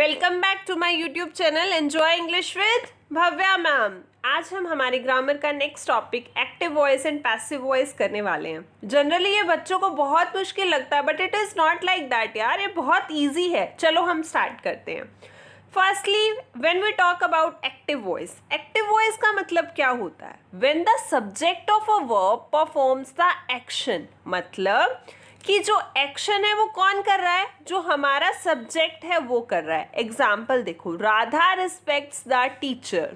Welcome back to my YouTube channel enjoy English with Bhavya ma'am. आज हम हमारे grammar का next topic active voice and passive voice करने वाले हैं। जनरली ये बच्चों को बहुत मुश्किल लगता है but it is not like that यार, ये बहुत ईजी है। चलो हम स्टार्ट करते हैं। Firstly when we talk about active voice का मतलब क्या होता है? When the subject of a verb performs the action, मतलब कि जो एक्शन है वो कौन कर रहा है? जो हमारा सब्जेक्ट है वो कर रहा है। एग्जाम्पल देखो, राधा रिस्पेक्ट्स द टीचर।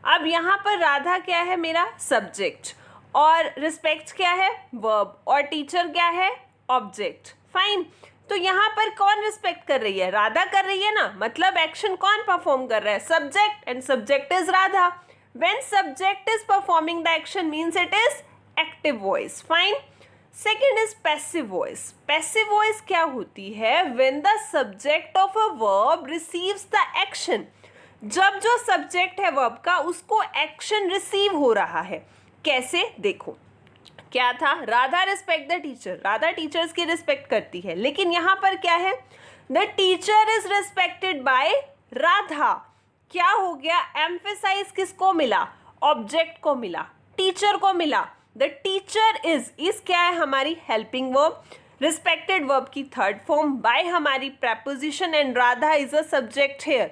अब यहाँ पर राधा क्या है? मेरा सब्जेक्ट, और रिस्पेक्ट क्या है? वर्ब, और टीचर क्या है? ऑब्जेक्ट। फाइन। तो यहाँ पर कौन रिस्पेक्ट कर रही है? राधा कर रही है ना, मतलब एक्शन कौन परफॉर्म कर रहा है? Subject, and subject is Radha. When subject is performing the action means it is active voice. Fine. Second is passive voice. Passive voice क्या होती है? When the subject of a verb receives the action, जब जो subject है verb का उसको action receive हो रहा है। कैसे? देखो, क्या था? Radha respect the teacher, Radha teachers की रिस्पेक्ट करती है, लेकिन यहाँ पर क्या है? The teacher is respected by Radha. क्या हो गया? एम्फेसाइज किसको मिला? ऑब्जेक्ट को मिला, टीचर को मिला। द टीचर इज क्या है? हमारी हेल्पिंग वर्ब, रिस्पेक्टेड वर्ब की थर्ड फॉर्म बाय हमारी preposition, and Radha is a subject here.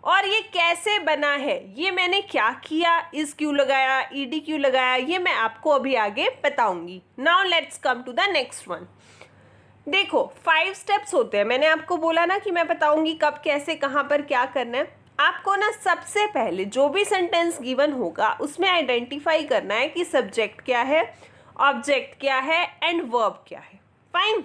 और ये कैसे बना है? ये मैंने क्या किया? इज क्यों लगाया, ईडी क्यों लगाया, ये मैं आपको अभी आगे बताऊंगी। Now let's come to the next one. देखो, 5 स्टेप्स होते हैं। मैंने आपको बोला ना कि मैं बताऊंगी कब, कैसे, कहाँ पर क्या करना है। आपको ना सबसे पहले जो भी सेंटेंस गिवन होगा उसमें आइडेंटिफाई करना है कि सब्जेक्ट क्या है, ऑब्जेक्ट क्या है, एंड वर्ब क्या है। फाइन।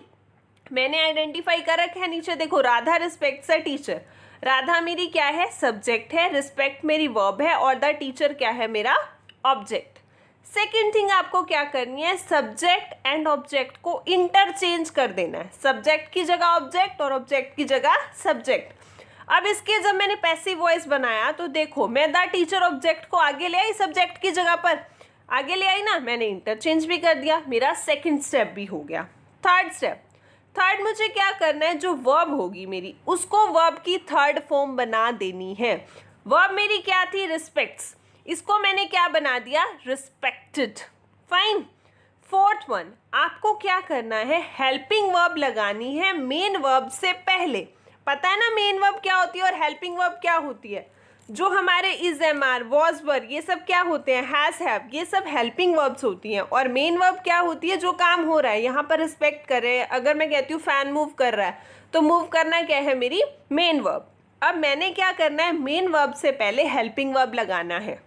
मैंने आइडेंटिफाई कर रखा है। नीचे देखो, Radha respects a teacher. Radha मेरी क्या है? सब्जेक्ट है, रिस्पेक्ट मेरी वर्ब है, और द टीचर क्या है? मेरा ऑब्जेक्ट। सेकेंड थिंग आपको क्या करनी है? सब्जेक्ट एंड ऑब्जेक्ट को इंटरचेंज कर देना है। सब्जेक्ट की जगह ऑब्जेक्ट और ऑब्जेक्ट की जगह सब्जेक्ट। अब इसके जब मैंने पैसिव वॉइस बनाया तो देखो, मैं द टीचर ऑब्जेक्ट को आगे ले आई, सब्जेक्ट की जगह पर आगे ले आई ना, मैंने इंटरचेंज भी कर दिया। मेरा सेकंड स्टेप भी हो गया। थर्ड मुझे क्या करना है? जो वर्ब होगी मेरी, उसको वर्ब की थर्ड फॉर्म बना देनी है। वर्ब मेरी क्या थी? रिस्पेक्ट्स, इसको मैंने क्या बना दिया? रिस्पेक्टेड। फाइन। फोर्थ वन, आपको क्या करना है? हेल्पिंग वर्ब लगानी है मेन वर्ब से पहले। पता है ना मेन वर्ब क्या होती है और हेल्पिंग वर्ब क्या होती है? जो हमारे इज, एम आर, वॉज, वर, ये सब क्या होते हैं? हैज, हैव, ये सब हेल्पिंग वर्ब्स होती हैं। और मेन वर्ब क्या होती है? जो काम हो रहा है, यहाँ पर रिस्पेक्ट कर रहे हैं। अगर मैं कहती हूँ फैन मूव कर रहा है, तो मूव करना क्या है? मेरी मेन वर्ब। अब मैंने क्या करना है? मेन वर्ब से पहले हेल्पिंग वर्ब लगाना है।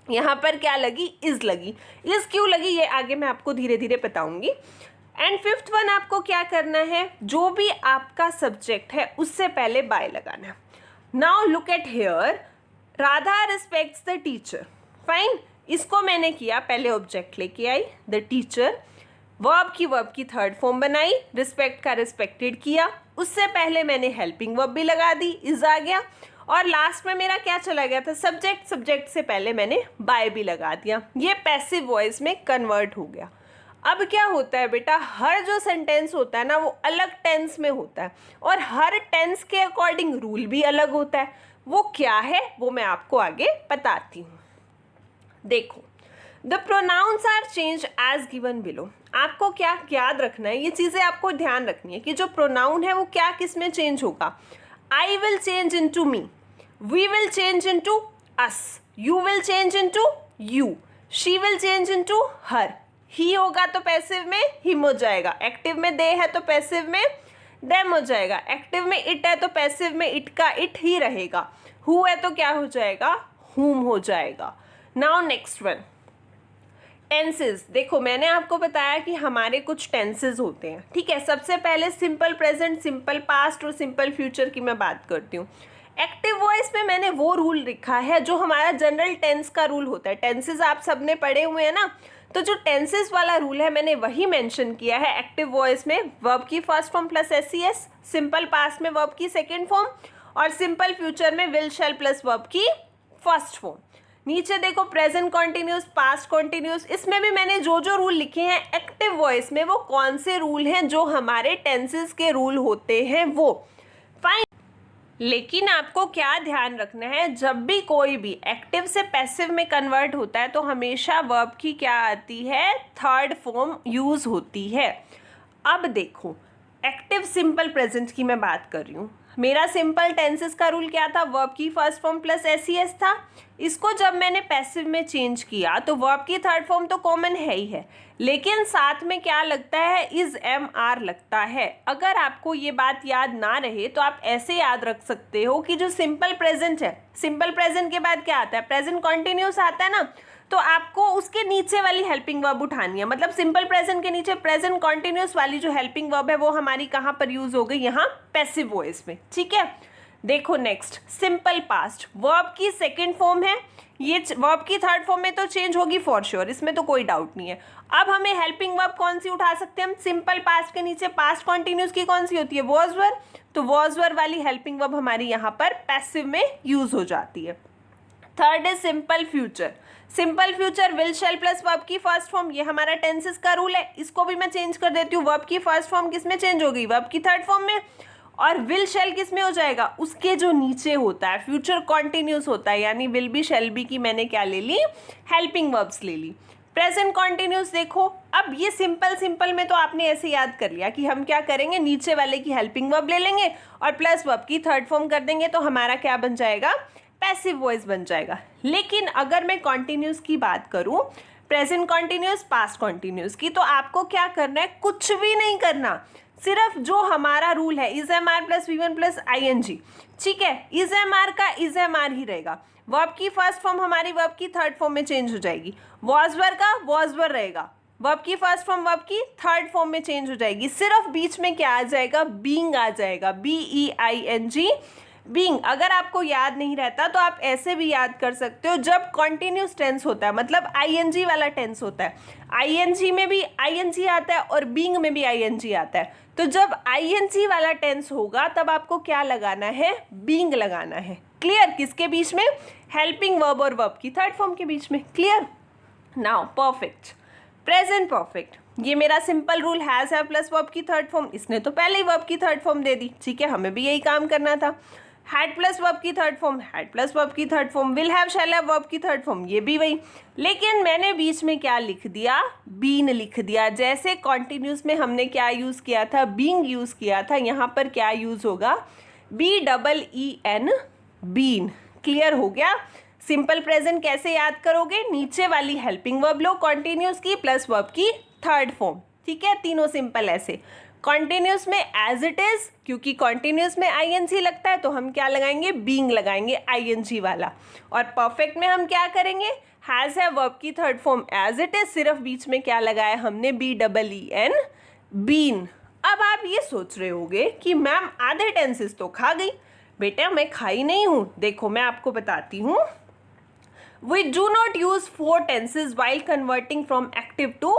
यहाँ पर क्या लगी? इज लगी। इज क्यों लगी ये आगे मैं आपको धीरे धीरे बताऊंगी। एंड फिफ्थ वन, आपको क्या करना है? जो भी आपका सब्जेक्ट है उससे पहले बाय लगाना है। Now look at here, Radha respects the teacher. Fine. इसको मैंने किया, पहले ऑब्जेक्ट लेके आई द टीचर, वर्ब की थर्ड फॉर्म बनाई, रिस्पेक्ट का रिस्पेक्टेड किया, उससे पहले मैंने हेल्पिंग वर्ब भी लगा दी, इज आ गया, और लास्ट में मेरा क्या चला गया था? सब्जेक्ट। सब्जेक्ट से पहले मैंने बाय भी लगा दिया। ये पैसिव वॉइस में कन्वर्ट हो गया। अब क्या होता है बेटा, हर जो सेंटेंस होता है ना वो अलग टेंस में होता है, और हर टेंस के अकॉर्डिंग रूल भी अलग होता है। वो क्या है वो मैं आपको आगे बताती हूँ। देखो, the pronouns are change as given below. आपको क्या याद रखना है? ये चीज़ें आपको ध्यान रखनी है कि जो प्रोनाउन है वो क्या किस में चेंज होगा। I will change into me, we will change into us, you will change into you, she will change into her. He होगा तो पैसिव में हिम हो जाएगा, एक्टिव में दे है तो पैसिव में देम हो जाएगा, एक्टिव में इट है तो पैसिव में इट का इट ही रहेगा, हु है तो क्या हो जाएगा? हुम हो जाएगा। Now next one, tenses. देखो, मैंने आपको बताया कि हमारे कुछ टेंसेस होते हैं, ठीक है। सबसे पहले सिंपल प्रेजेंट, सिंपल पास्ट और सिंपल फ्यूचर की मैं बात करती हूँ। एक्टिव वॉइस में मैंने वो रूल लिखा है जो हमारा जनरल टेंस का रूल होता है। टेंसेस आप सबने पढ़े हुए हैं ना, तो जो टेंसेस वाला रूल है मैंने वही मेंशन किया है। एक्टिव वॉइस में वर्ब की first form plus S, simple past में वर्ब की सेकेंड फॉर्म, और सिंपल फ्यूचर में विल, शैल प्लस वर्ब की फर्स्ट फॉर्म। नीचे देखो, प्रेजेंट कॉन्टिन्यूस, पास्ट कॉन्टिन्यूस, इसमें भी मैंने जो जो रूल लिखे हैं एक्टिव वॉइस में वो कौन से रूल हैं जो हमारे टेंसेस के रूल होते हैं वो। फाइन। लेकिन आपको क्या ध्यान रखना है, जब भी कोई भी एक्टिव से पैसिव में कन्वर्ट होता है तो हमेशा वर्ब की क्या आती है, थर्ड फॉर्म यूज होती है। अब देखो, एक्टिव सिंपल प्रेजेंट की मैं बात कर रही हूँ। मेरा सिंपल टेंसेस का रूल क्या था, वर्ब की फर्स्ट फॉर्म प्लस एस था। इसको जब मैंने पैसिव में चेंज किया तो वर्ब की थर्ड फॉर्म तो कॉमन है ही है, लेकिन साथ में क्या लगता है, इज एम आर लगता है। अगर आपको ये बात याद ना रहे तो आप ऐसे याद रख सकते हो कि जो सिंपल प्रेजेंट है, सिंपल प्रेजेंट के बाद क्या आता है, प्रेजेंट कॉन्टिन्यूस आता है ना, तो आपको उसके नीचे वाली हेल्पिंग वर्ब उठानी है। मतलब सिंपल प्रेजेंट के नीचे प्रेजेंट कॉन्टिन्यूस वाली जो हेल्पिंग वर्ब है वो हमारी कहाँ पर यूज हो गई, यहाँ पैसिव वॉइस में। ठीक है, देखो नेक्स्ट सिंपल पास्ट, वर्ब की सेकंड फॉर्म है, ये वर्ब की थर्ड फॉर्म में तो चेंज होगी फॉर श्योर, इसमें तो कोई डाउट नहीं है। अब हमें हेल्पिंग वर्ब कौन सी उठा सकते हैं हम, सिंपल पास्ट के नीचे पास्ट कॉन्टिन्यूस की कौन सी होती है, वॉज वर, तो वॉज वर वाली हेल्पिंग वर्ब हमारी यहाँ पर पैसिव में यूज हो जाती है। Third is simple future, simple future will shell plus verb की फर्स्ट फॉर्म, ये हमारा टेंसेस का रूल है, इसको भी मैं चेंज कर देती हूँ। वर्ब की फर्स्ट फॉर्म किस में चेंज हो गई, वर्ब की थर्ड फॉर्म में, और विल शैल किस में हो जाएगा, उसके जो नीचे होता है, फ्यूचर कॉन्टिन्यूस होता है, यानी विल बी शैल बी की मैंने क्या ले ली, हेल्पिंग वर्ब्स ले ली। प्रेजेंट कॉन्टिन्यूस देखो, अब ये सिंपल में तो आपने ऐसे याद कर लिया कि हम क्या करेंगे, नीचे वाले की हेल्पिंग वर्ब ले लेंगे और प्लस वर्ब की थर्ड फॉर्म कर देंगे, तो हमारा क्या बन जाएगा, पैसिव वॉइस बन जाएगा। लेकिन अगर मैं कॉन्टिन्यूस की बात करूं, प्रेजेंट कॉन्टिन्यूस पास्ट कॉन्टिन्यूस की, तो आपको क्या करना है, कुछ भी नहीं करना, सिर्फ जो हमारा रूल है is am are plus V one plus I N G. ठीक है, इज एम आर का इज एम आर ही रहेगा, वर्ब की फर्स्ट फॉर्म हमारी वर्ब की थर्ड फॉर्म में चेंज हो जाएगी, वॉज वर का वॉज वर रहेगा, वर्ब की फर्स्ट फॉर्म वर्ब की थर्ड फॉर्म में चेंज हो जाएगी, सिर्फ बीच में क्या आ जाएगा, बीइंग आ जाएगा, BEING, बीइंग। अगर आपको याद नहीं रहता तो आप ऐसे भी याद कर सकते हो, जब कॉन्टिन्यूस टेंस होता है, मतलब ING वाला टेंस होता है, ING में भी ING आता है और बीइंग में भी ING आता है, तो जब ING वाला टेंस होगा तब आपको क्या लगाना है, बीइंग लगाना है। क्लियर, किसके बीच में, हेल्पिंग वर्ब और वर्ब की थर्ड फॉर्म के बीच में। Clear, now perfect, present perfect, ये मेरा सिंपल रूल हैज है प्लस वर्ब की थर्ड फॉर्म, इसने तो पहले ही वर्ब की थर्ड फॉर्म दे दी। ठीक है, हमें भी यही काम करना था। हैड प्लस वर्ब की third form, had plus verb की third form, will have shall have verb की थर्ड फॉर्म, ये भी वही, लेकिन मैंने बीच में क्या लिख दिया, बीन लिख दिया। जैसे कॉन्टिन्यूस में हमने क्या यूज़ किया था, बीइंग यूज़ किया था, यहाँ पर क्या यूज़ होगा, BEEN, बीन। क्लियर हो गया। सिंपल प्रेजेंट कैसे याद करोगे, नीचे वाली हेल्पिंग वर्ब लो कॉन्टिन्यूस की प्लस वर्ब की थर्ड फॉर्म। ठीक है, तीनों सिंपल ऐसे। कॉन्टिन्यूस में एज इट इज, क्योंकि कॉन्टिन्यूस में ING लगता है तो हम क्या लगाएंगे, बीइंग लगाएंगे ING वाला। और परफेक्ट में हम क्या करेंगे, हैज है वर्ब की third form as it is, सिर्फ बीच में क्या लगाया हमने, BEEN, बीन। अब आप ये सोच रहे होगे कि मैम आधे टेंसेस तो खा गई। बेटा मैं खाई नहीं हूँ, देखो मैं आपको बताती हूँ। We do not use 4 tenses while converting from active to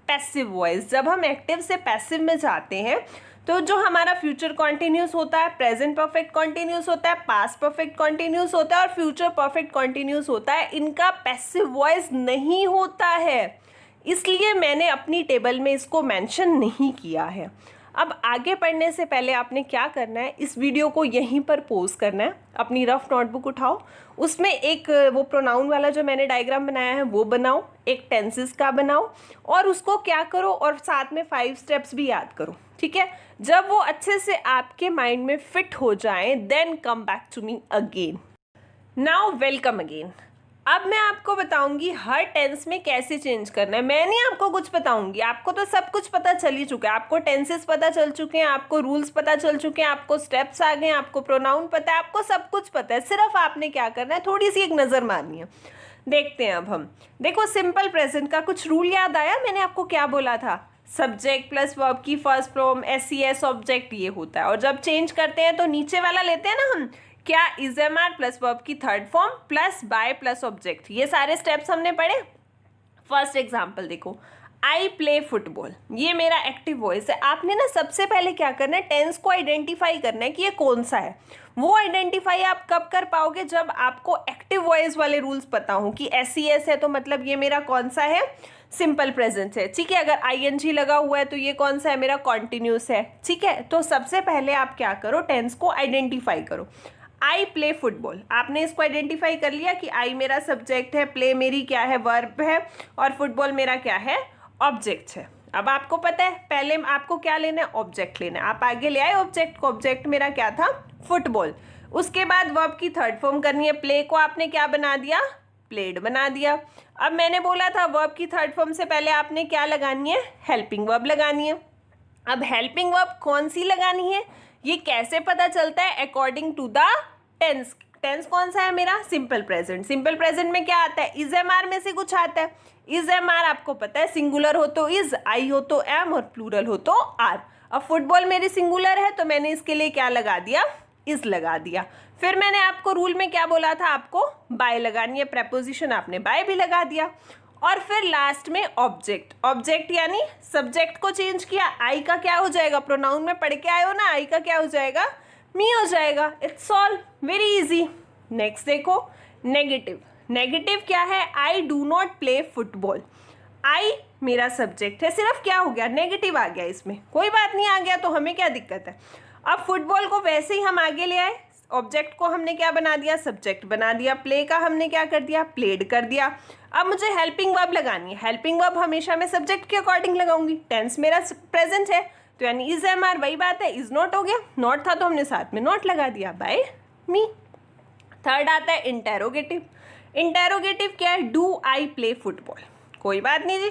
passive voice। जब हम एक्टिव से पैसिव में जाते हैं तो जो हमारा फ्यूचर कॉन्टिन्यूस होता है, प्रेजेंट परफेक्ट कॉन्टिन्यूस होता है, पास्ट परफेक्ट कॉन्टिन्यूस होता है और फ्यूचर परफेक्ट कॉन्टिन्यूस होता है, इनका पैसिव वॉइस नहीं होता है, इसलिए मैंने अपनी टेबल में इसको मेंशन नहीं किया है। अब आगे पढ़ने से पहले आपने क्या करना है, इस वीडियो को यहीं पर पॉज करना है, अपनी रफ नोटबुक उठाओ, उसमें एक वो प्रोनाउन वाला जो मैंने डायग्राम बनाया है वो बनाओ, एक टेंसेस का बनाओ और उसको क्या करो, और साथ में 5 स्टेप्स भी याद करो। ठीक है, जब वो अच्छे से आपके माइंड में फिट हो जाए then come back to me again. Now welcome again. अब मैं आपको बताऊंगी हर टेंस में कैसे चेंज करना है। मैं नहीं आपको कुछ बताऊंगी, आपको तो सब कुछ पता चल ही चुका है, आपको टेंसेस पता चल चुके हैं, आपको रूल्स पता चल चुके हैं, आपको स्टेप्स आ गए, आपको प्रोनाउन पता है, आपको सब कुछ पता है। सिर्फ आपने क्या करना है, थोड़ी सी एक नज़र मारनी है। देखते हैं अब हम। देखो सिंपल प्रेजेंट का कुछ रूल याद आया, मैंने आपको क्या बोला था, सब्जेक्ट प्लस वर्ब की फर्स्ट फॉर्म SES ऑब्जेक्ट ये होता है, और जब चेंज करते हैं तो नीचे वाला लेते हैं ना हम, क्या, is am are plus verb की third form plus by plus object. ये सारे स्टेप्स हमने पढ़े। फर्स्ट एग्जांपल देखो, आई प्ले फुटबॉल, ये मेरा एक्टिव वॉइस है। आपने ना सबसे पहले क्या करना है, टेंस को आइडेंटिफाई करना है कि ये कौन सा है। वो आइडेंटिफाई आप कब कर पाओगे, जब आपको एक्टिव वॉइस वाले रूल्स पता हो कि SES है तो मतलब ये मेरा कौन सा है, सिंपल प्रेजेंट है। ठीक है, अगर ING लगा हुआ है तो ये कौन सा है, मेरा कॉन्टिन्यूस है। ठीक है, तो सबसे पहले आप क्या करो, टेंस को आइडेंटिफाई करो। I play football. आपने इसको आइडेंटिफाई कर लिया कि आई मेरा सब्जेक्ट है, प्ले मेरी क्या है, वर्ब है, और फुटबॉल मेरा क्या है, ऑब्जेक्ट है। अब आपको पता है पहले आपको क्या लेना है, ऑब्जेक्ट लेना है। आप आगे ले आए ऑब्जेक्ट को, ऑब्जेक्ट मेरा क्या था, फुटबॉल। उसके बाद वर्ब की थर्ड फॉर्म करनी है, प्ले को आपने क्या बना दिया, प्लेड बना दिया। अब मैंने बोला था वर्ब की थर्ड फॉर्म से पहले आपने क्या लगानी है, हेल्पिंग वर्ब लगानी है। अब हेल्पिंग वर्ब कौन सी लगानी है, ये कैसे पता चलता है, according to the tense. Tense कौन सा है मेरा, सिंपल प्रेजेंट। सिंपल प्रेजेंट में क्या आता है, इज एम आर में से कुछ आता है। इज एम आर आपको पता है सिंगुलर हो तो इज, आई हो तो एम, और प्लूरल हो तो आर। अब फुटबॉल मेरी सिंगुलर है तो मैंने इसके लिए क्या लगा दिया, इज लगा दिया। फिर मैंने आपको रूल में क्या बोला था, आपको बाय लगानी है, प्रेपोजिशन आपने बाय भी लगा दिया। और फिर लास्ट में ऑब्जेक्ट। ऑब्जेक्ट यानी सब्जेक्ट को चेंज किया, आई का क्या हो जाएगा, प्रोनाउन में पढ़ के आए हो ना, आई का क्या हो जाएगा, मी हो जाएगा। It's all very easy. Next देखो नेगेटिव। नेगेटिव क्या है, I do not play football. I मेरा सब्जेक्ट है, सिर्फ क्या हो गया, नेगेटिव आ गया इसमें, कोई बात नहीं, आ गया तो हमें क्या दिक्कत है। अब फुटबॉल को वैसे ही हम आगे ले आए, ऑब्जेक्ट को हमने क्या बना दिया, सब्जेक्ट बना दिया, प्ले का हमने क्या कर दिया, प्लेड कर दिया। अब मुझे हेल्पिंग वर्ब लगानी है। हेल्पिंग वर्ब हमेशा मैं सब्जेक्ट के अकॉर्डिंग लगाऊंगी। टेंस मेरा प्रेजेंट है तो यानी इज एम आर, वही बात है, इज नॉट हो गया, नॉट था तो हमने साथ में नॉट लगा दिया, बाय मी। थर्ड आता है इंटेरोगेटिव। इंटेरोगेटिव क्या है, डू आई प्ले फुटबॉल। कोई बात नहीं जी।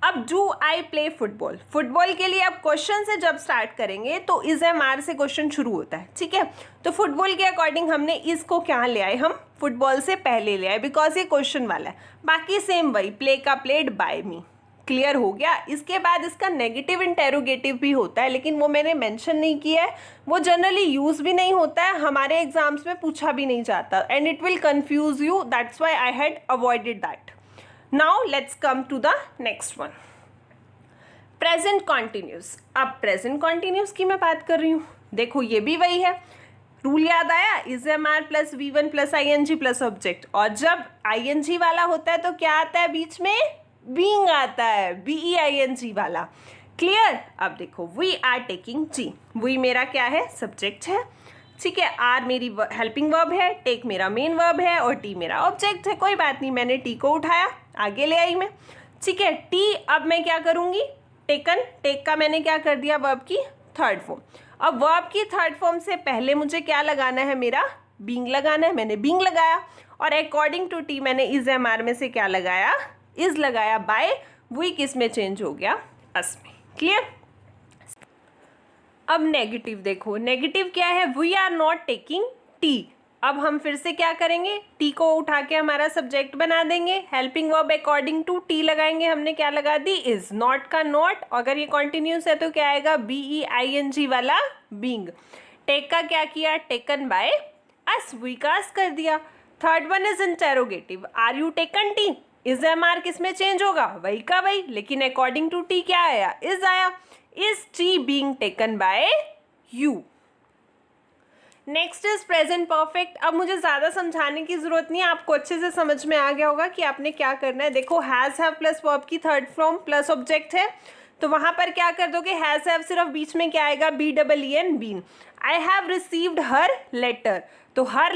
अब do I play football, football के लिए अब क्वेश्चन से जब स्टार्ट करेंगे तो इज एम आर से क्वेश्चन शुरू होता है, ठीक है। तो फुटबॉल के अकॉर्डिंग हमने इसको क्या ले आए, हम फुटबॉल से पहले ले आए, बिकॉज ये क्वेश्चन वाला है। बाकी सेम वही, प्ले का प्लेड, बाय मी, क्लियर हो गया। इसके बाद इसका नेगेटिव इंटेरोगेटिव भी होता है, लेकिन वो मैंने मेंशन नहीं किया है, वो जनरली यूज भी नहीं होता है, हमारे एग्जाम्स में पूछा भी नहीं जाता, and it will confuse you, that's why I had avoided that. Now let's come to the next one, present continuous. अब प्रेजेंट कॉन्टिन्यूस की मैं बात कर रही हूँ। देखो ये भी वही है, रूल याद आया, is am are plus V one plus I N G plus object. और जब आई एन जी वाला होता है तो क्या आता है बीच में, बीइंग आता है, BEING वाला, क्लियर। अब देखो we are taking tea, we मेरा क्या है, सब्जेक्ट है, ठीक है, आर मेरी हेल्पिंग वर्ब है, टेक मेरा मेन वर्ब है, और टी मेरा ऑब्जेक्ट है। कोई बात नहीं, मैंने टी को उठाया, आगे ले आई मैं, ठीक है। टी अब मैं क्या करूँगी, टेकन, टेक का मैंने क्या कर दिया, वर्ब की थर्ड फॉर्म। अब वर्ब की थर्ड फॉर्म से पहले मुझे क्या लगाना है, मेरा बीइंग लगाना है, मैंने बीइंग लगाया। और अकॉर्डिंग टू टी मैंने इज एम आर में से क्या लगाया, इज लगाया, बाय वी किस में चेंज हो गया, अस में, क्लियर। अब नेगेटिव देखो, नेगेटिव क्या है, we are not taking tea. अब हम फिर से क्या करेंगे, टी को उठा के हमारा सब्जेक्ट बना देंगे, helping verb according to tea लगाएंगे, हमने क्या लगा दी, इज। नॉट का नॉट, अगर ये कॉन्टिन्यूस है तो क्या आएगा, BEING वाला बीइंग। टेक का क्या किया, टेकन बाय अस, वी का अस कर दिया। Third one is interrogative, are you taken tea, is am are किस में चेंज होगा, वही का वही, लेकिन अकॉर्डिंग टू टी क्या आया, इज आया। Is T being taken by you. Next is present perfect. अब मुझे ज़्यादा समझाने की जरूरत नहीं है, आपको अच्छे से समझ में आ गया होगा कि आपने क्या करना है। देखो हैज़ हैव प्लस वर्ब की थर्ड फॉर्म प्लस ऑब्जेक्ट है, तो वहाँ पर क्या कर दोगे, हैज़ हैव सिर्फ बीच में क्या आएगा, BEEN, been. I have received her letter, तो हर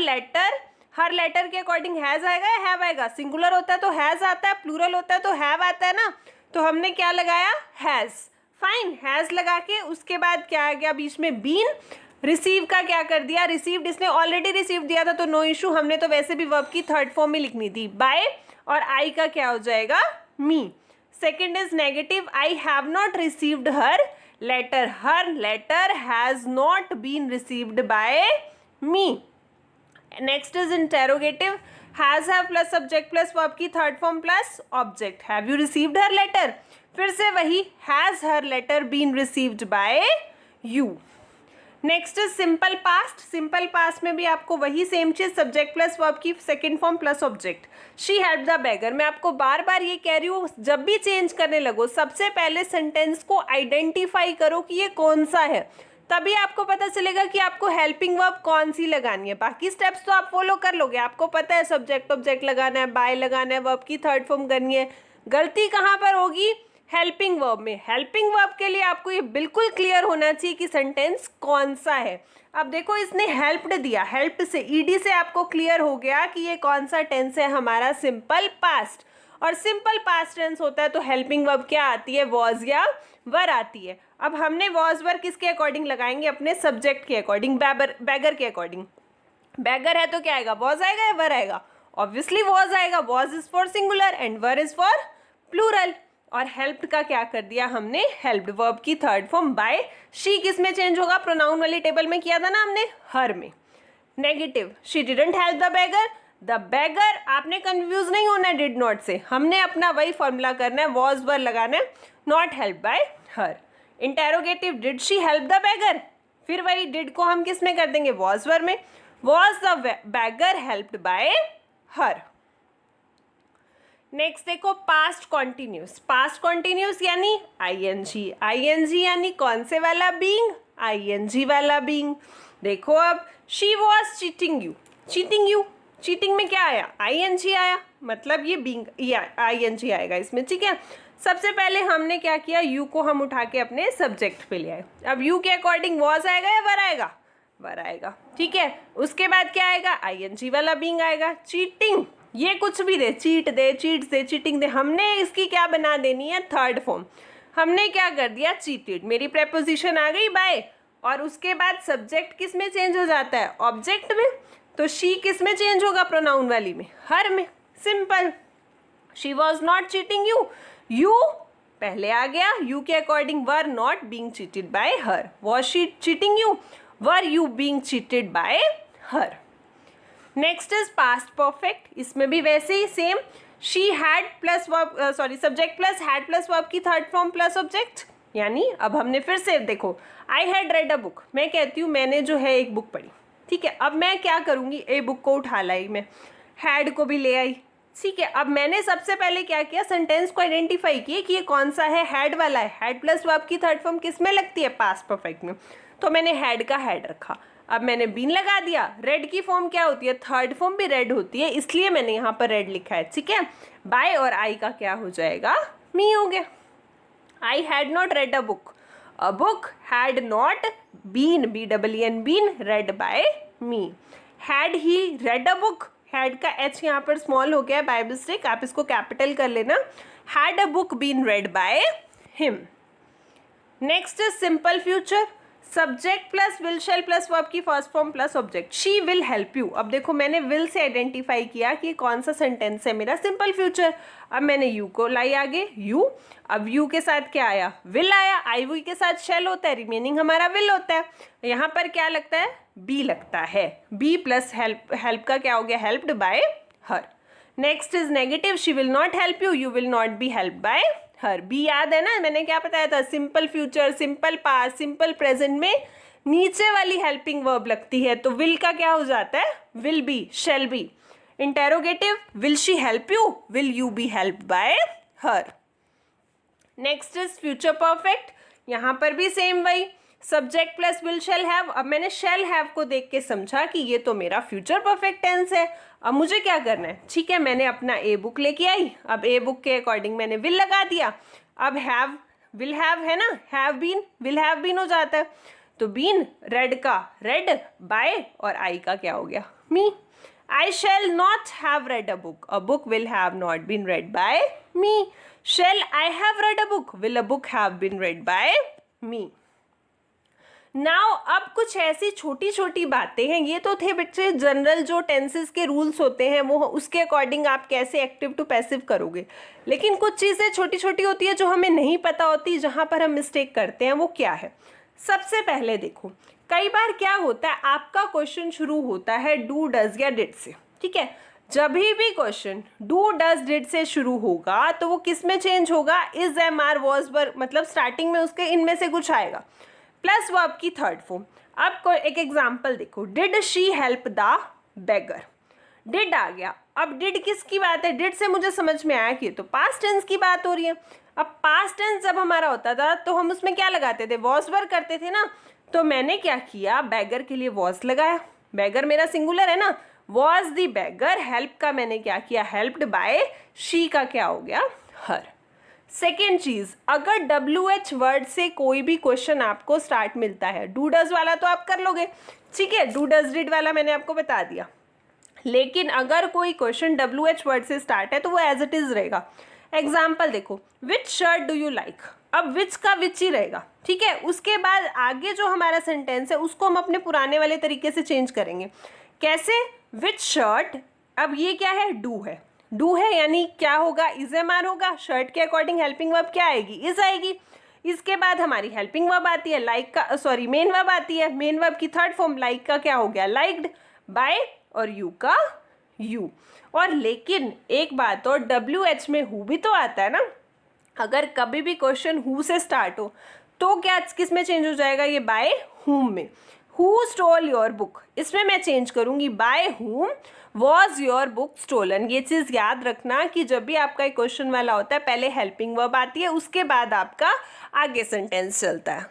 लेटर के अकॉर्डिंग हैज़ आएगा या हैव आएगा, सिंगुलर होता है तो हैज़ आता है, प्लूरल होता है तो हैव आता है ना, तो हमने क्या लगाया, हैज़, फाइन, हैज़ लगा के उसके बाद क्या आ गया बीच में, बीन। रिसीव का क्या कर दिया, रिसीव्ड इसने ऑलरेडी रिसीव दिया था तो नो इशू, हमने तो वैसे भी वर्ब की थर्ड फॉर्म में लिखनी थी, बाय, और आई का क्या हो जाएगा, me. Second is negative, I have not received her letter has not been received by me. Next is interrogative, has have plus subject plus verb की third form plus object, have you received her letter, फिर से वही, has her letter been received by you. Next is simple past. Simple past में भी आपको वही same चीज, subject plus verb की second form plus object. She helped the beggar. मैं आपको बार बार ये कह रही हूँ, जब भी चेंज करने लगो सबसे पहले सेंटेंस को आइडेंटिफाई करो कि ये कौन सा है, तभी आपको पता चलेगा कि आपको हेल्पिंग वर्ब कौन सी लगानी है। बाकी स्टेप्स तो आप फॉलो कर लोगे, आपको पता है सब्जेक्ट ऑब्जेक्ट लगाना है, बाय लगाना है, वर्ब की थर्ड फॉर्म करनी है। गलती कहाँ पर होगी, हेल्पिंग वर्ब में, हेल्पिंग वर्ब के लिए आपको ये बिल्कुल क्लियर होना चाहिए कि सेंटेंस कौन सा है। अब देखो इसने हेल्प्ड दिया, हेल्प से ईडी से आपको क्लियर हो गया कि ये कौन सा टेंस है, हमारा सिंपल पास्ट। और सिंपल पास्ट टेंस होता है तो हेल्पिंग वर्ब क्या आती है, वॉज या वर आती है। अब हमने वॉज वर किसके अकॉर्डिंग लगाएंगे, अपने सब्जेक्ट के अकॉर्डिंग, बैगर के अकॉर्डिंग। बैगर है तो क्या आएगा, वॉज आएगा या वर आएगा, ऑब्वियसली वॉज आएगा, was is for singular and were is for plural. और हेल्प्ड का क्या कर दिया हमने, हेल्प्ड वर्ब की थर्ड फॉर्म बाय शी किस में चेंज होगा, प्रोनाउन वाली टेबल में किया था ना हमने, हर में। Negative, she didn't help the beggar, the beggar आपने कंफ्यूज नहीं होना है डिड नॉट से, हमने अपना वही फॉर्मूला करना है, वॉज वर लगाना है, not help by her. Interrogative, did she help the बेगर, फिर वही डिड को हम किस में कर देंगे, वॉज वर में, was the beggar helped by her. Next देखो पास्ट कॉन्टिन्यूस, पास्ट कॉन्टिन्यूस यानी आईएनजी, आईएनजी यानी कौन से वाला, बीइंग, आईएनजी वाला बीइंग। देखो अब she was cheating you, cheating you, cheating में क्या आया, आईएनजी आया, मतलब ये बीइंग, ये आईएनजी आएगा इसमें, ठीक है। सबसे पहले हमने क्या किया, यू को हम उठा के अपने सब्जेक्ट पे ले आए। अब यू के अकॉर्डिंग वॉज आएगा या वर आएगा, वर आएगा, ठीक है। उसके बाद क्या आएगा, आईएनजी वाला बीइंग आएगा। चीटिंग, ये कुछ भी दे, चीट दे, चीट्स दे, चीटिंग दे, हमने इसकी क्या बना देनी है, थर्ड फॉर्म। हमने क्या कर दिया, चीटेड, मेरी प्रेपोजिशन आ गई बाय, और उसके बाद सब्जेक्ट किस में चेंज हो जाता है, ऑब्जेक्ट में। तो शी किस में चेंज होगा, प्रोनाउन वाली में, हर में, simple. She was not cheating you, you पहले आ गया, यू के according were not being cheated by her, was she cheating you, were you being cheated by her. Next is past perfect, इसमें भी वैसे ही same, she had plus verb, sorry subject plus had plus verb की third form plus object. यानी अब हमने फिर से देखो, I had read a book, मैं कहती हूँ मैंने जो है एक बुक पढ़ी, ठीक है। अब मैं क्या करूँगी, ए बुक को उठा लाई मैं, हैड को भी ले आई, ठीक है। अब मैंने सबसे पहले क्या किया, सेंटेंस को आइडेंटिफाई किया कि ये कौन सा है, हैड वाला है। हैड प्लस वर्ब की थर्ड फॉर्म किस में लगती है, पास्ट परफेक्ट में, तो मैंने हैड का हैड रखा। अब मैंने बीन लगा दिया, रेड की फॉर्म क्या होती है, थर्ड फॉर्म भी रेड होती है, इसलिए मैंने यहाँ पर रेड लिखा है, ठीक है। बाय और आई का क्या हो जाएगा, मी हो गया। I had not read a book had not been, BEEN been, read by me. Had he read a book, had का एच यहाँ पर स्मॉल हो गया बाय मिस्टेक, आप इसको कैपिटल कर लेना, had a book been read by him. Next is simple future, subject plus will shall plus verb की first form plus object, she will help you. अब देखो मैंने विल से आइडेंटिफाई किया कि कौन सा सेंटेंस है मेरा, सिंपल फ्यूचर। अब मैंने यू को लाई आगे, यू, अब यू के साथ क्या आया, विल आया, आई वी के साथ शेल होता है, रिमेनिंग हमारा विल होता है। यहाँ पर क्या लगता है, बी लगता है, बी प्लस हेल्प, हेल्प का क्या हो गया, helped by her. Next is negative, she will not help you, you will not be help by her. Be याद है ना, मैंने क्या बताया था, simple future, simple past, simple present में नीचे वाली हेल्पिंग वर्ब लगती है, तो विल का क्या हो जाता है, will be, shall be. Interrogative, will she help you, will you B help by her. Next is future perfect, यहाँ पर भी सेम वही, subject plus will shall have. अब मैंने शेल हैव को देख के समझा कि ये तो मेरा फ्यूचर परफेक्ट टेंस है। अब मुझे क्या करना है, ठीक है, मैंने अपना ए बुक लेके आई, अब ए बुक के अकॉर्डिंग मैंने विल लगा दिया। अब हैव, विल हैव है ना, have been, will have been हो जाता है, तो बीन रेड का रेड बाय, और आई का क्या हो गया, मी। I shall not have read a book. A book will have not been read by me. Shall I have read a book? Will a book have been read by me? Now अब कुछ ऐसी छोटी छोटी बातें हैं, ये तो थे बच्चे जनरल जो टेंसेस के रूल्स होते हैं, वो उसके अकॉर्डिंग आप कैसे एक्टिव टू पैसिव करोगे। लेकिन कुछ चीज़ें छोटी छोटी होती है जो हमें नहीं पता होती, जहाँ पर हम मिस्टेक करते हैं, वो क्या है। सबसे पहले देखो, कई बार क्या होता है, आपका क्वेश्चन शुरू होता है डू डज या डिड से, ठीक है। जब भी क्वेश्चन डू डज डिड से शुरू होगा तो वो किस में चेंज होगा, is, am, are, was, were, मतलब स्टार्टिंग में उसके इनमें से कुछ आएगा, प्लस वर्ब की थर्ड फॉर्म। अब कोई एक एग्जाम्पल देखो, did she help the beggar, did आ गया। अब डिड किसकी बात है, डिड से मुझे समझ में आया कि तो पास्ट टेंस की बात हो रही है। अब पास्ट टेंस जब हमारा होता था तो हम उसमें क्या लगाते थे, वॉज वर करते थे ना, तो मैंने क्या किया, बैगर के लिए वॉज लगाया, बैगर मेरा सिंगुलर है ना, वॉज द बैगर, हेल्प का मैंने क्या किया, हेल्प्ड बाय, शी का क्या हो गया, हर। सेकेंड चीज, अगर WH वर्ड से कोई भी क्वेश्चन आपको स्टार्ट मिलता है, डू डज वाला तो आप कर लोगे, ठीक है, डू डज डिड वाला मैंने आपको बता दिया, लेकिन अगर कोई क्वेश्चन WH वर्ड से स्टार्ट है तो वो एज इट इज रहेगा। एग्जाम्पल देखो, विच शर्ट डू यू लाइक, अब विच का विच ही रहेगा, ठीक है। उसके बाद आगे जो हमारा सेंटेंस है उसको हम अपने पुराने वाले तरीके से चेंज करेंगे। कैसे, विच शर्ट, अब ये क्या है, डू है, डू है यानी क्या होगा, इज एम आर होगा, शर्ट के अकॉर्डिंग हेल्पिंग वर्ब क्या आएगी, इज आएगी। इसके बाद हमारी हेल्पिंग वर्ब आती है, लाइक का, सॉरी मेन वर्ब आती है, मेन वर्ब की थर्ड फॉर्म लाइक का क्या हो गया, लाइक्ड, बाय, और यू का यू। और लेकिन एक बात और, WH में हु भी तो आता है ना, अगर कभी भी क्वेश्चन हु से स्टार्ट हो तो क्या किस में चेंज हो जाएगा, ये बाय हुम में। हु स्टोल योर बुक, इसमें मैं चेंज करूंगी by whom was your book stolen. ये चीज़ याद रखना कि जब भी आपका एक क्वेश्चन वाला होता है पहले हेल्पिंग वर्ब आती है, उसके बाद आपका आगे सेंटेंस चलता है।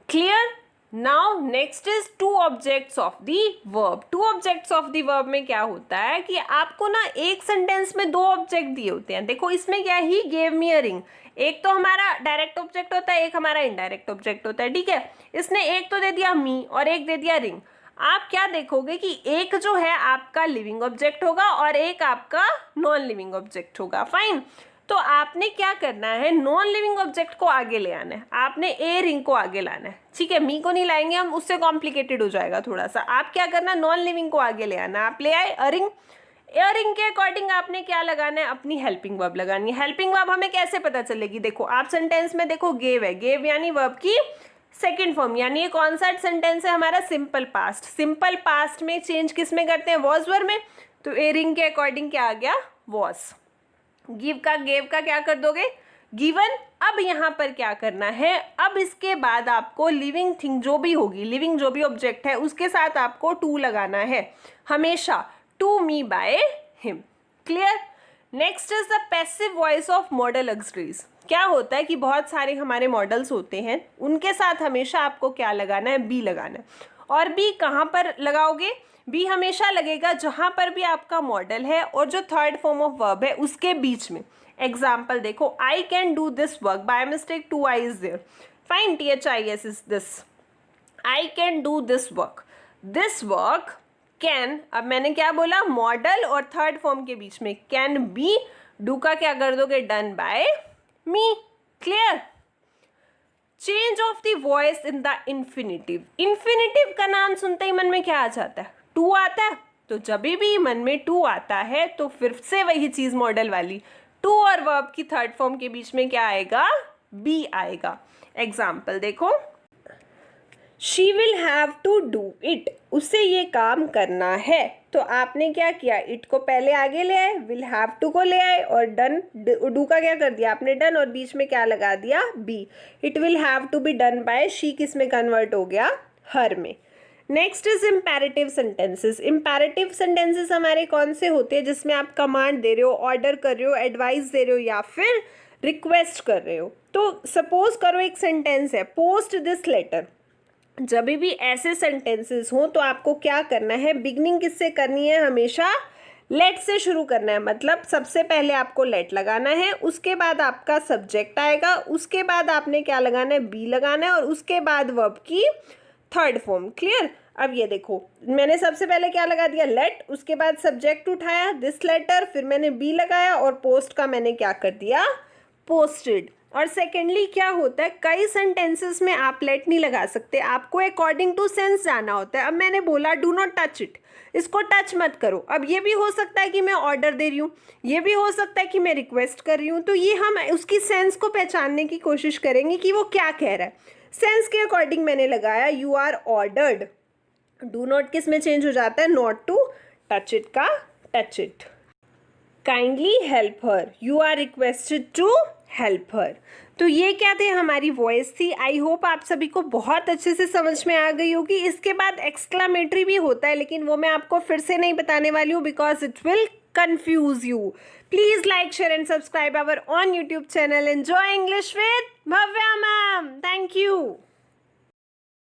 Clear. Now next is two objects of the verb. Two objects of the verb में क्या होता है कि आपको ना एक सेंटेंस में दो ऑब्जेक्ट दिए होते हैं। देखो इसमें क्या, he gave me a ring, एक तो हमारा डायरेक्ट ऑब्जेक्ट होता है, एक हमारा इनडायरेक्ट ऑब्जेक्ट होता है, ठीक है। इसने एक तो दे दिया मी और एक दे दिया रिंग। आप क्या देखोगे कि एक जो है आपका लिविंग ऑब्जेक्ट होगा और एक आपका नॉन लिविंग ऑब्जेक्ट होगा, फाइन। तो आपने क्या करना है, नॉन लिविंग ऑब्जेक्ट को आगे ले आना है, आपने ए रिंग को आगे लाना है, ठीक है। मी को नहीं लाएंगे हम, उससे कॉम्प्लिकेटेड हो जाएगा थोड़ा सा। आप क्या करना, नॉन लिविंग को आगे ले आना, आप ले आए अरिंग। एयरिंग के अकॉर्डिंग आपने क्या लगाना है, अपनी हेल्पिंग वर्ब लगानी है। हेल्पिंग वर्ब हमें कैसे पता चलेगी, देखो आप सेंटेंस में देखो गेव है, गेव यानी वर्ब की सेकेंड फॉर्म, यानी ये कौन सा सेंटेंस है हमारा, सिंपल पास्ट। सिंपल पास्ट में चेंज किस में करते हैं, वॉज वर्ब में, तो एयरिंग के अकॉर्डिंग क्या आ गया, वॉज। गिव का गेव का क्या कर दोगे, गिवन। अब यहाँ पर क्या करना है, अब इसके बाद आपको लिविंग थिंग जो भी होगी, लिविंग जो भी ऑब्जेक्ट है उसके साथ आपको टू लगाना है हमेशा, to me by him. Clear. Next is the passive voice of modal auxiliaries. क्या होता है कि बहुत सारे हमारे मॉडल्स होते हैं, उनके साथ हमेशा आपको क्या लगाना है, बी लगाना है। और बी कहाँ पर लगाओगे, बी हमेशा लगेगा जहाँ पर भी आपका मॉडल है और जो थर्ड फॉर्म ऑफ वर्ब है उसके बीच में। एग्जाम्पल देखो, I can do this work, by mistake two I is there, fine, THIS is this, I can do this work, this work can, अब मैंने क्या बोला, मॉडल और थर्ड फॉर्म के बीच में कैन बी, डू का क्या कर दोगे, done by me. Clear. Change of the voice in the infinitive. Infinitive का नाम सुनते ही मन में क्या आ जाता है, टू आता है। तो जब भी मन में टू आता है तो फिर से वही चीज मॉडल वाली, टू और वर्ब की थर्ड फॉर्म के बीच में क्या आएगा, बी आएगा। एग्जाम्पल देखो, she will have to do it, उसे ये काम करना है। तो आपने क्या किया, इट को पहले आगे ले आए, विल हैव टू को ले आए और डन, डू का क्या कर दिया आपने, डन, और बीच में क्या लगा दिया, be. It will have to be done by she, किस में कन्वर्ट हो गया, हर में। Next is imperative sentences. Imperative sentences हमारे कौन से होते हैं, जिसमें आप कमांड दे रहे हो, ऑर्डर कर रहे हो, एडवाइस दे रहे हो या फिर रिक्वेस्ट कर रहे हो। तो सपोज करो एक सेंटेंस है, पोस्ट दिस लेटर। जब भी ऐसे सेंटेंसेस हो तो आपको क्या करना है, बिगनिंग किससे करनी है, हमेशा लेट से शुरू करना है। मतलब सबसे पहले आपको लेट लगाना है, उसके बाद आपका सब्जेक्ट आएगा, उसके बाद आपने क्या लगाना है, बी लगाना है, और उसके बाद वर्ब की थर्ड फॉर्म। क्लियर। अब ये देखो, मैंने सबसे पहले क्या लगा दिया, लेट, उसके बाद सब्जेक्ट उठाया दिस लेटर, फिर मैंने बी लगाया और पोस्ट का मैंने क्या कर दिया, पोस्टेड। और सेकेंडली क्या होता है, कई सेंटेंसेस में आप लेट नहीं लगा सकते, आपको अकॉर्डिंग टू सेंस जाना होता है। अब मैंने बोला डू नॉट टच इट, इसको टच मत करो। अब ये भी हो सकता है कि मैं ऑर्डर दे रही हूँ, ये भी हो सकता है कि मैं रिक्वेस्ट कर रही हूँ, तो ये हम उसकी सेंस को पहचानने की कोशिश करेंगे कि वो क्या कह रहा है। सेंस के अकॉर्डिंग मैंने लगाया you are ordered, do not किस में चेंज हो जाता है, नॉट टू, टच इट का touch it. Kindly help her, you are requested to help her. तो ये क्या थे, हमारी वॉइस थी। आई होप आप सभी को बहुत अच्छे से समझ में आ गई होगी। इसके बाद एक्सक्लामेटरी भी होता है, लेकिन वो मैं आपको फिर से नहीं बताने वाली हूँ because it will confuse you. Please like, share and subscribe our on YouTube channel. Enjoy English with Bhavya ma'am. Thank you.